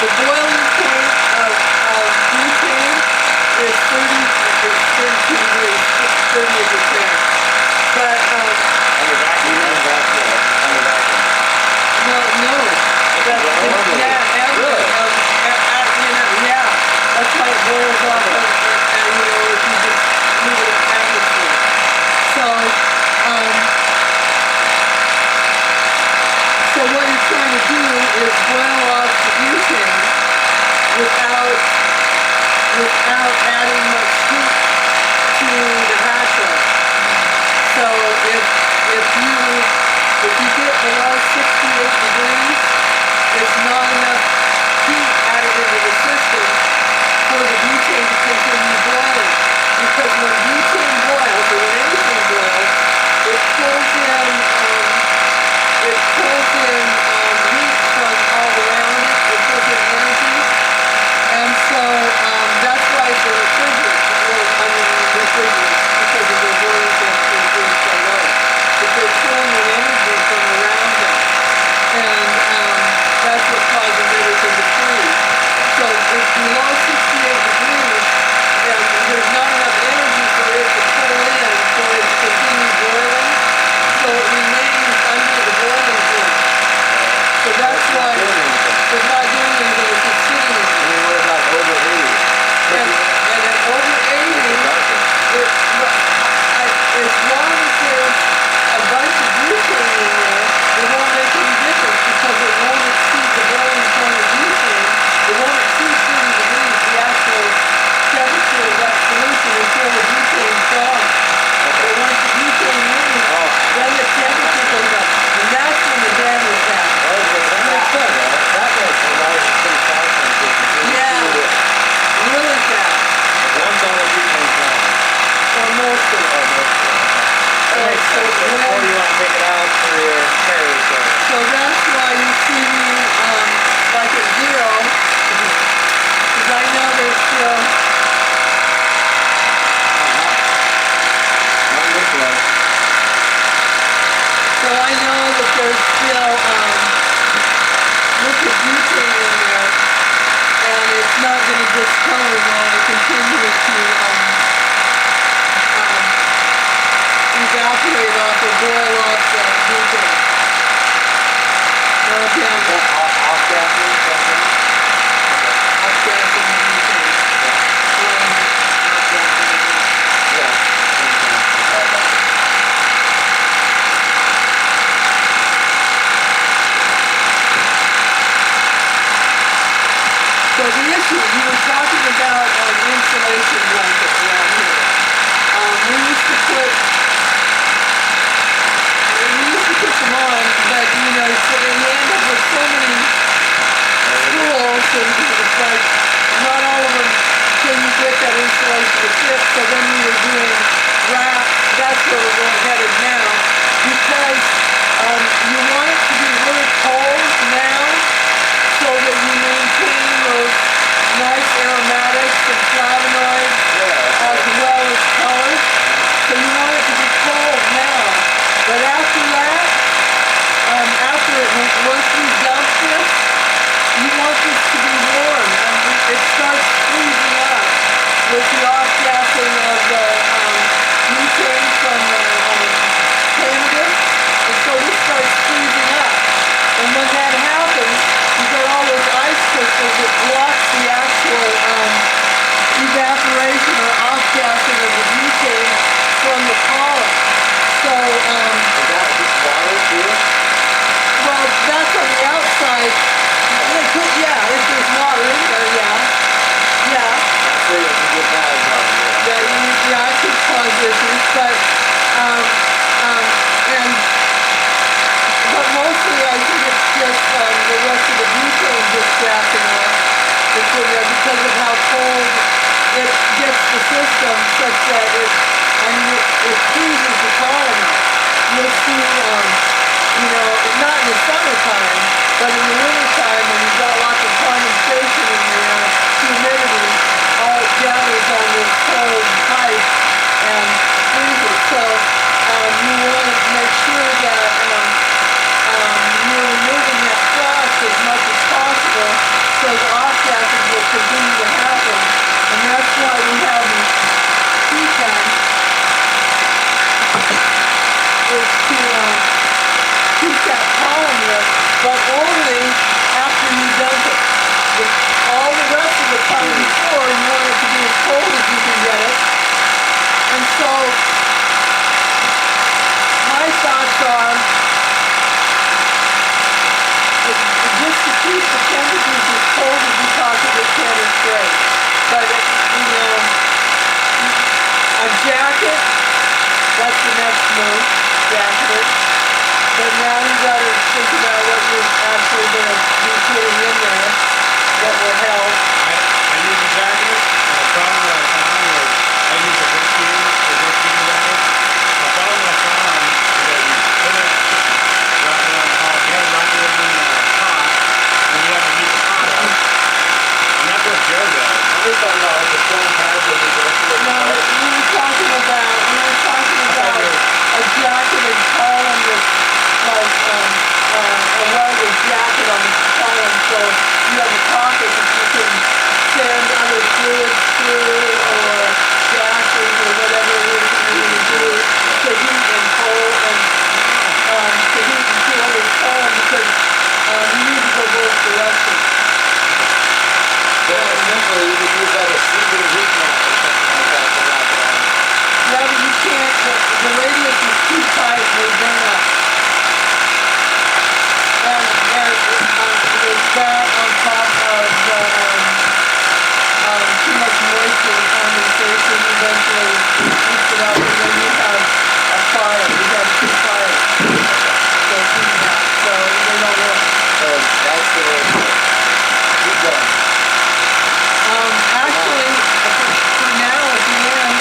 the boiling point of butane is 32 degrees, 30 is the same. But, under vacuum. no. Yeah, really? Yeah, that's how it boils off of, and if you just leave it in atmosphere. So what you're trying to do is boil off the butane without adding much heat to the hatch up. So if you get below 68 degrees, it's not enough heat added into the system for the butane to continue boiling. Because when butane boils, or when anything boils, it pulls in heat from all around it. It pulls in energy. And so that's why the refrigerants, because of their boiling temperature being so low. If they're pulling in energy from around them. And that's what causes everything to freeze. So if below 68 degrees, there's not enough energy for it to pull in for it to continue boiling. So it remains under the boiling point. So that's why it's not doing anything, it's just sitting in there. What about over 80? And at over 80, as long as there's a bunch of butane in there, it won't make any difference because it won't exceed the boiling point of butane. It won't exceed 30 degrees, the actual temperature of that solution, until the butane's gone. But once the butane leaves, then the temperature goes up. And that's when the damage happens. That makes the light pretty fast. Yeah, really fast. Once all the butane's gone. Or most of it. That makes sense. Before you want to take it out for your carry. So that's why you see me like at 0, because I know there's still. Not this way. So I know that there's still liquid butane in there, and it's not going to discolor while I continue to evaporate off or boil off the butane. Okay. Off-gassing something? Off-gassing the butane. Yeah. So the issue, you were talking about insulation blankets around here. We used to put them on, but so in the end with so many schools, and it's like not all of them can you get that insulation to fit. So then we were doing wrap. That's where we're headed now, because you want it to be really cold now, so that you maintain those nice aromatics and flavonoids as well as colors. So you want it to be cold now. But after that, once we dump this, you want this to be warm. It starts freezing up with the off-gassing of the butane from the cannabis. And so this starts freezing up. And when that happens, you get all those ice crystals that blocks the actual evaporation or off-gassing of the butane from the pollen. So, is that just water too? well, that's on the outside. If there's water in there, yeah. That's where you can get that problem. It could cause issues, but mostly I think it's just the rest of the butane just gassing off that's in there because of how cold it gets the system, such that it freezes the pollen up. You'll see, not in the summertime, but in the wintertime when you've got lots of condensation in the air, humidity, all it gathers on this cold pipe and freezes. So you want to make sure that you're removing that frost as much as possible so the smooth, jacketed. But now you gotta think about what you're actually gonna be putting in there that will help. I use a jacket. The problem that I found was I use a brick shooter jacket. The problem I found is that you put it, wrap it around the hot head, wrap it around the pot, and you have to heat the pot up. And that's what Joe does. I'm just talking about like the stone pad that you go through. No, we were talking about a jacketed column with like a welded jacket on the column, so you have a pocket that you can send other fluids through or gases or whatever it is that you're going to do to heat and cold and to heat and cool your column because you need to go both directions. So essentially you could use like a sleeping heat mat or something like that to wrap it on. Yeah, but you can't, the radius is too tight, they burn up. And there's that on top of too much moisture and condensation eventually heats it up, and then you have a fire. You have two fires. So heating that, so they don't work. So that's the way to keep going. Actually, for now at the end,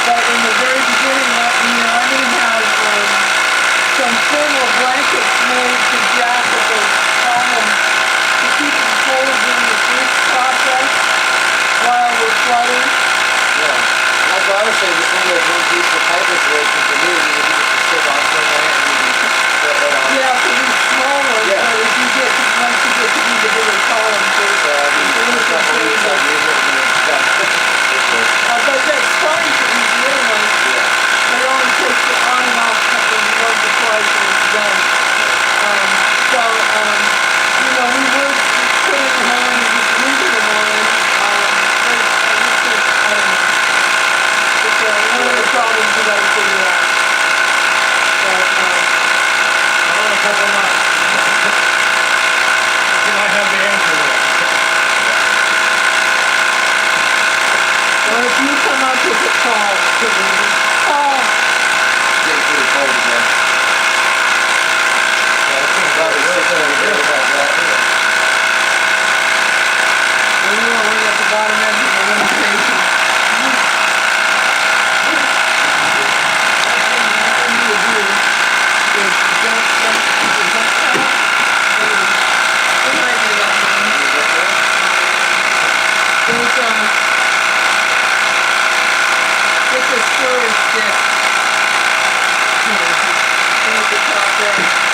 but in the very beginning, I'm going to have some thermal blankets made to jacket those columns to keep them cold during the first process while we're flooding. Yeah. That's what I was saying, just one of those one piece of pipe installations to do, you can just stick on somewhere and you can put it on. Yeah, for these small ones, Yeah. but if you get to, once you get to be the bigger columns, So I mean, it's a couple weeks I'll use it and it's done. but that's fine for these little ones. Yeah. They only take the on and off once or twice and it's done. We were putting them on and just leaving them on. I don't know. It's one of the problems we gotta figure out. But, I want a couple months. You might have the answer there. well, if you come up with a call, Getting pretty cold again. Yeah, it's been probably 60 degrees like that. we're at the bottom end of the limitation. It's a storage stick. There's the top there.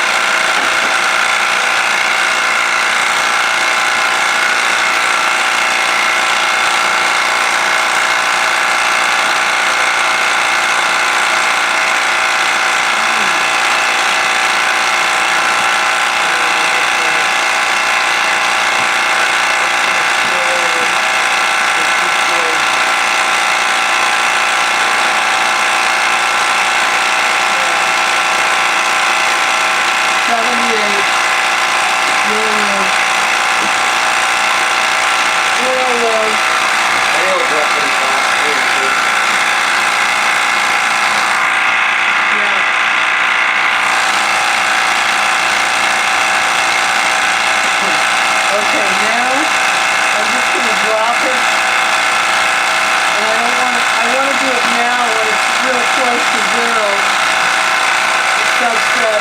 It'll drop pretty fast, too. Okay, now I'm just going to drop it. And I want to do it now when it's real close to zero, such that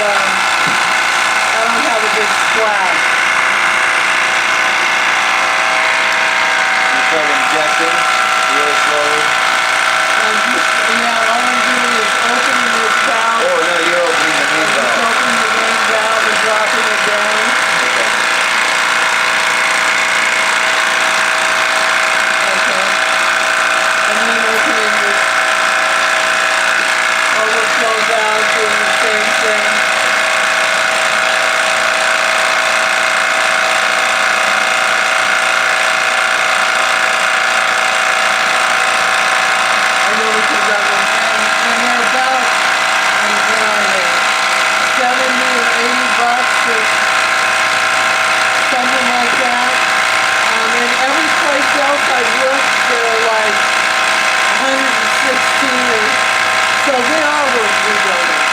I don't have a big splash. You start injecting really slowly. All I'm doing is opening this valve. Oh, no, you're opening the main Just valve. opening the main valve and dropping it down. Okay. Okay. And then opening this overflow valve, doing the same thing. I know because I've been, and they're about, what are they, 70 or 80 bucks or something like that. And every place else I've looked, they're like 116 or, so they are worth rebuilding.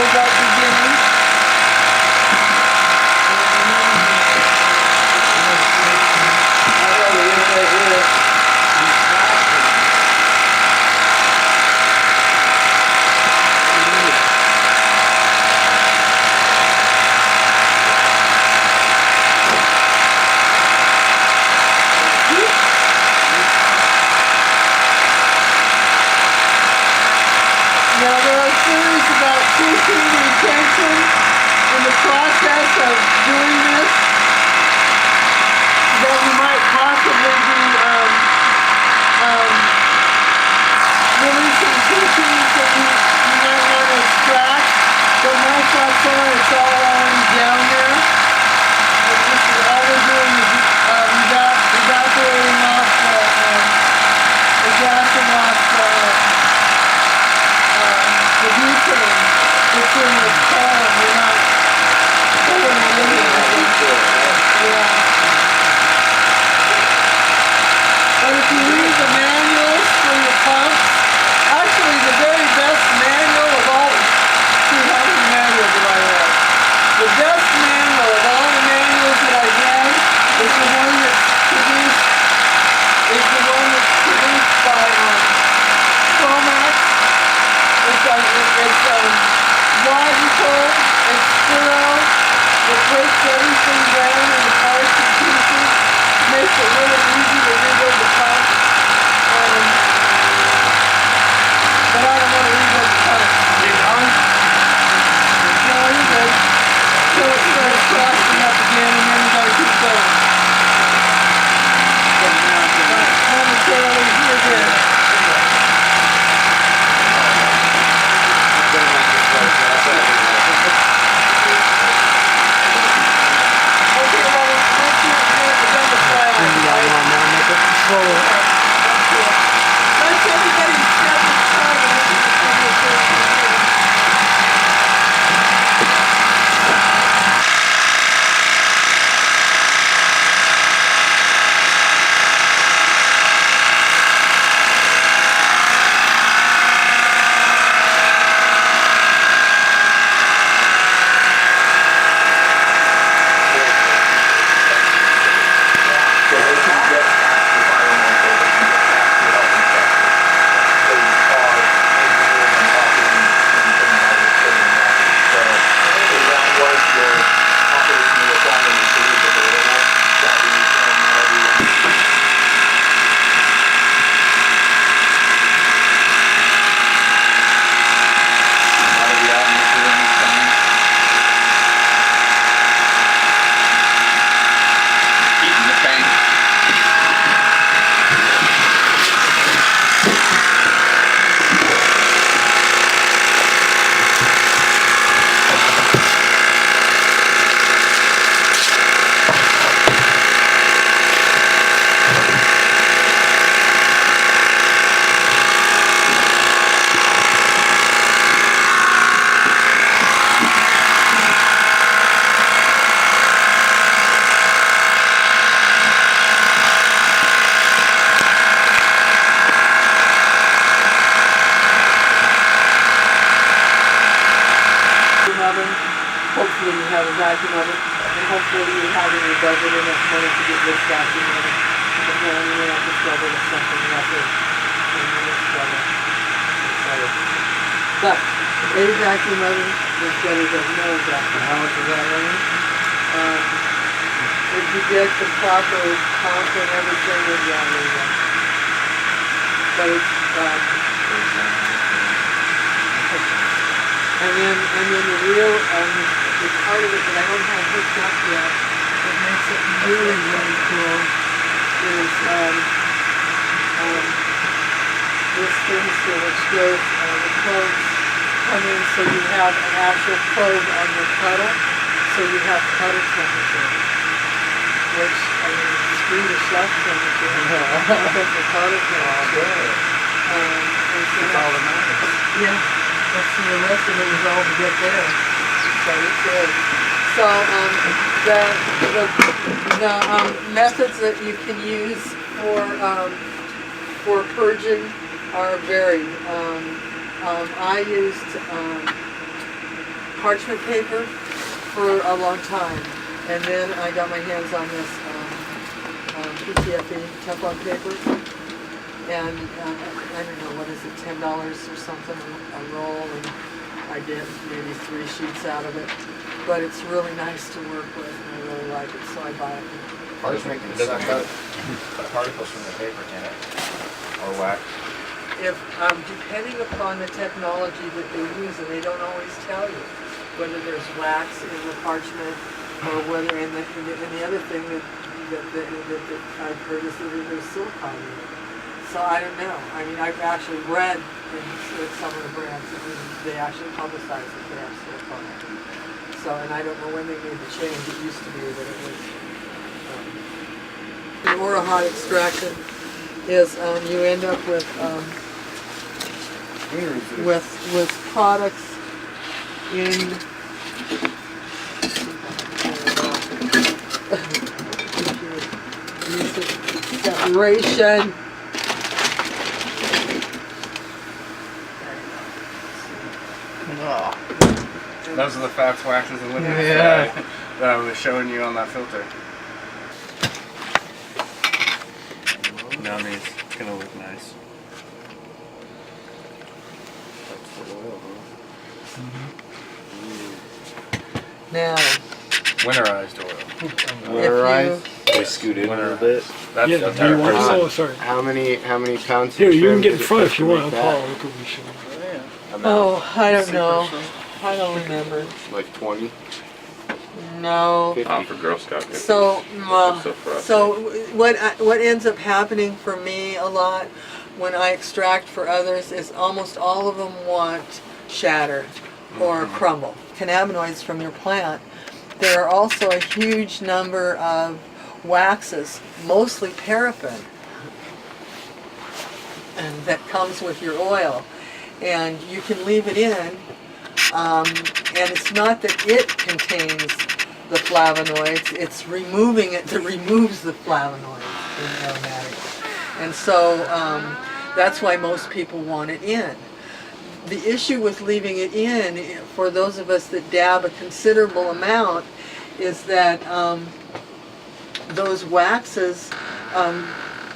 about beginning. I know the end right here. Now there are theories about teaching retention in the process of doing this that you might possibly be releasing teachings that you might want to extract, but most not so, it's all already down there. And this is all we're doing is evaporating off the gassing off the butane that's in this column. We're not pulling it in here. Yeah. But if you read the manuals for your pumps, actually the very best manual of all, see how many manuals that I have? The best manual of all the manuals that I read is the one that's produced, by Chromax. It's logical, it's thorough, it breaks everything down into parts and pieces, makes it really easy to rebuild the pump. But I don't want to rebuild the pump. Keep going. No, you're good. So it starts crossing up again and then you gotta keep going. But momentarily, you're good. Okay, well, let's do the fly out. Let's everybody step inside and this is the conversation here. Oven. Hopefully you have a vacuum oven, and hopefully you have in your budget enough money to get this vacuum oven. But then you may have to struggle with something lesser, and you will struggle. But a vacuum oven is better than no vacuum. How much is that running? If you get the proper pump and everything, then yeah, there you go. But it's and then the real, the part of it that I don't have hooked up yet, that makes it really, really cool, is this thing here, which goes, the probes come in so you have an actual probe on your puddle, so you have puddle temperature, which, I mean, screw the shelf temperature, but the puddle temperature. It's all that matters. Yeah. Let's see, the rest of it is all to get there. So it's good. So the methods that you can use for purging are varied. I used parchment paper for a long time, and then I got my hands on this PTFE Teflon paper, and I don't know, what is it, $10 or something a roll, and I get maybe 3 sheets out of it. But it's really nice to work with, and I really like it, so I buy it. Parchment can suck out particles from the paper, can it? Or wax? If depending upon the technology that they use, and they don't always tell you whether there's wax in the parchment or whether, and the other thing that I've heard is that there's silicone in it. So I don't know. I mean, I've actually read in some of the brands that they actually publicize that they have silicone in it. So, and I don't know when they made the change. It used to be that it was. The Aura hot extraction is you end up with products in separation. Those are the fats, waxes, and lipids that I was showing you on that filter. Now it's gonna look nice. That's the oil, huh? Now, Winterized oil. Winterized? We scoot in a little bit. That's Yeah, do you want person. to? Sorry. How many pounds? Here, of you can trim get in does it front take if you to want. make Paul, that look what we should. amount? oh, I don't know. I don't remember. Like 20? No. 50? For Girl Scout. So, Except for us. so what ends up happening for me a lot when I extract for others is almost all of them want shatter or crumble, cannabinoids from your plant. There are also a huge number of waxes, mostly paraffin, and that comes with your oil, and you can leave it in, and it's not that it contains the flavonoids, it's removing it that removes the flavonoids in aromatics. And so that's why most people want it in. The issue with leaving it in, for those of us that dab a considerable amount, is that those waxes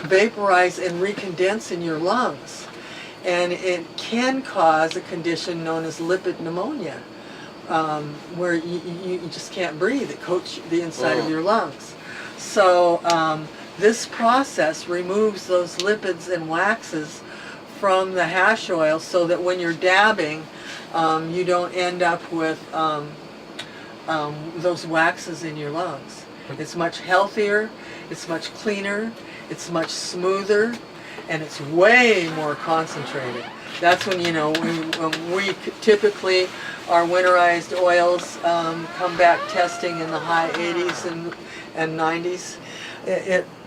vaporize and recondense in your lungs. And it can cause a condition known as lipid pneumonia, where you just can't breathe. It coats the inside of your lungs. So this process removes those lipids and waxes from the hash oil so that when you're dabbing, you don't end up with those waxes in your lungs. It's much healthier, it's much cleaner, it's much smoother, and it's way more concentrated. That's when, you know, we typically, our winterized oils come back testing in the high 80s and 90s.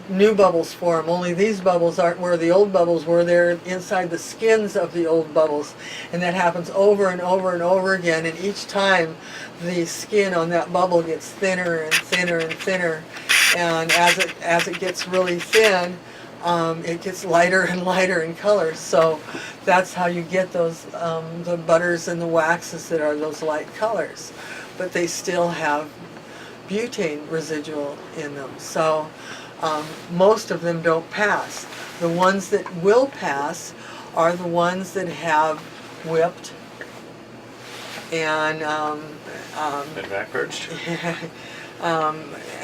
New bubbles form, only these bubbles aren't where the old bubbles were. They're inside the skins of the old bubbles, and that happens over and over and over again, and each time the skin on that bubble gets thinner and thinner and thinner, and as it gets really thin, it gets lighter and lighter in color. So that's how you get those the butters and the waxes that are those light colors, but they still have butane residual in them. So most of them don't pass. The ones that will pass are the ones that have whipped and vac purged.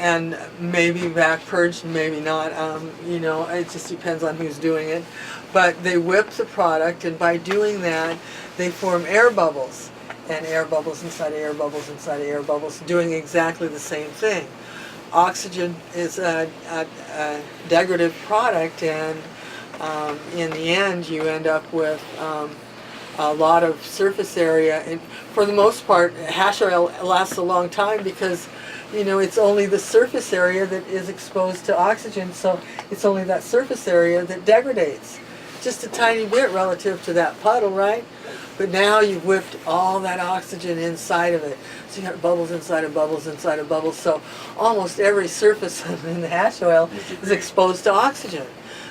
and maybe vac purged, maybe not. You know, it just depends on who's doing it. But they whip the product, and by doing that, they form air bubbles, and air bubbles inside of air bubbles inside of air bubbles, doing exactly the same thing. Oxygen is a degradative product, and in the end you end up with a lot of surface area, and for the most part hash oil lasts a long time because, you know, it's only the surface area that is exposed to oxygen, so it's only that surface area that degrades. Just a tiny bit relative to that puddle, right? But now you've whipped all that oxygen inside of it. So you got bubbles inside of bubbles inside of bubbles. So almost every surface in the hash oil is exposed to oxygen.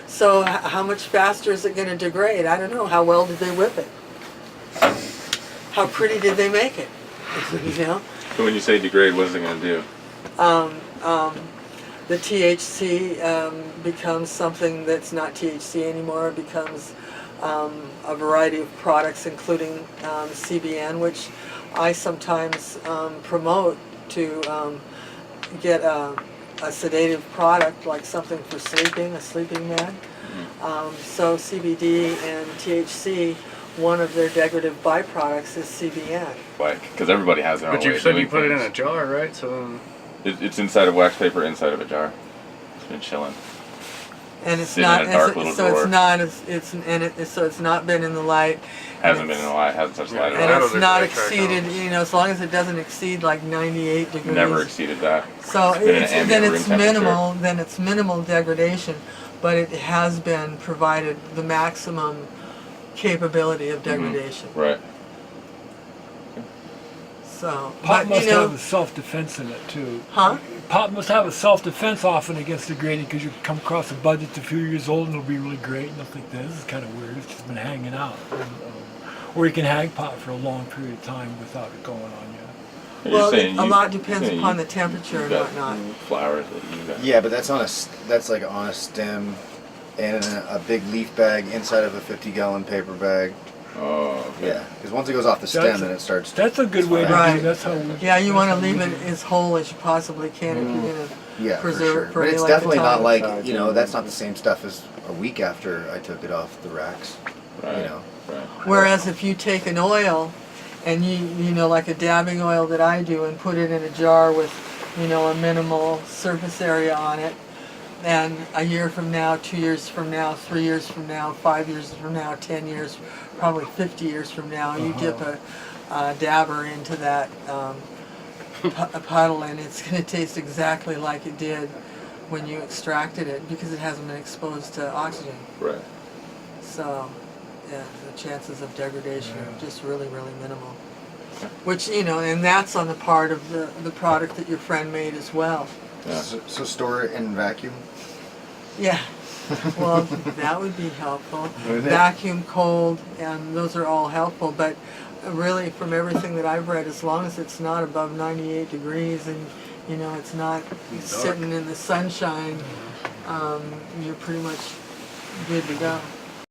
So how much faster is it going to degrade? I don't know. How well did they whip it? How pretty did they make it? You know? So when you say degrade, what is it going to do? The THC becomes something that's not THC anymore. It becomes a variety of products, including CBN, which I sometimes promote to get a sedative product, like something for sleeping, a sleeping med. So CBD and THC, one of their degradative byproducts is CBN. Like, because everybody has their own But way you of said doing you put it in a things. jar, right? So It's inside of wax paper, inside of a jar. It's been chilling. And it's Sitting not, in a dark little so drawer. it's not, so it's not been in the light. Hasn't been in a light, hasn't touched light And at That'll it's do not great track exceeded, on. you know, as long as it doesn't exceed like 98 all. degrees. Never exceeded that. So It's been an it's, ambient then room it's temperature. minimal, then it's minimal degradation, but it has been provided the maximum capability of degradation. Right. So, Pot but must you know, have a self-defense in it too. huh? Pot must have a self-defense often against degrading because you come across a bud that's a few years old and it'll be really great and they'll think this is kind of weird. It's just been hanging out. Or you can hang pot for a long period of time without it going on you. You're Well, saying a you- lot you're depends saying upon you- the temperature and you've whatnot. got flowers that you got. Yeah, but that's on that's like on a stem and a big leaf bag inside of a 50-gallon paper bag. Oh, okay. Yeah, because once it goes off the stem, That's then it starts. That's a good way to Right. do. That's how we. Yeah, you want to that's how we leave it do as whole as you possibly can if you're going to Yeah, for preserve sure. it for But any it's length of definitely not time. like, you know, that's not the same stuff as a week after I took it off the racks. Right. You know. Right. Whereas if you take an oil and you know, like a dabbing oil that I do, and put it in a jar with, you know, a minimal surface area on it, and a year from now, 2 years from now, 3 years from now, 5 years from now, 10 years, probably 50 years from now, you dip a dabber into that a puddle, and it's going to taste exactly like it did when you extracted it, because it hasn't been exposed to oxygen. Right. So, yeah, the chances of degradation are just really, really minimal. Which, you know, and that's on the part of the product that your friend made as well. Yeah. So store it in vacuum. Yeah. Well, that would be helpful. Wouldn't it? Vacuum, cold, and those are all helpful. But really, from everything that I've read, as long as it's not above 98 degrees and, you know, it's not sitting in the sunshine, you're pretty much good to go.